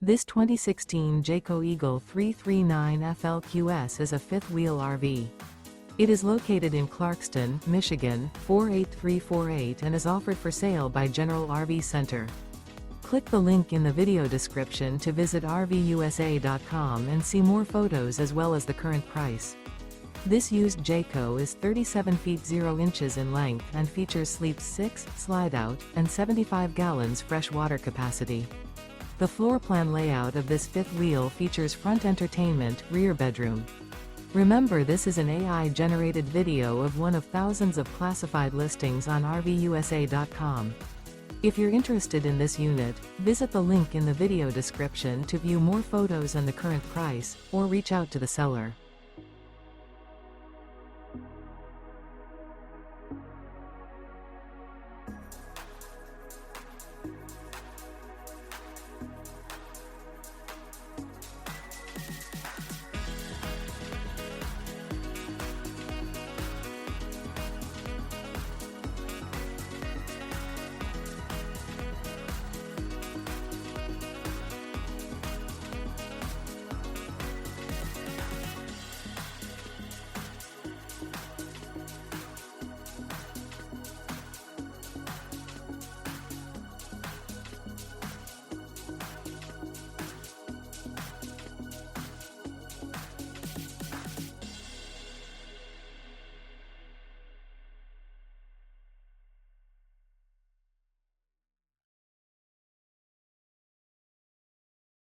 This 2016 Jayco Eagle 339 FLQS is a fifth-wheel RV. It is located in Clarkston, Michigan, 48348 and is offered for sale by General RV Center. Click the link in the video description to visit RVUSA.com and see more photos as well as the current price. This used Jayco is 37 feet 0 inches in length and features sleeps 6, slide-out, and 75 gallons fresh water capacity. The floor plan layout of this fifth wheel features front entertainment, rear bedroom. Remember, this is an AI-generated video of one of thousands of classified listings on RVUSA.com. If you're interested in this unit, visit the link in the video description to view more photos and the current price, or reach out to the seller.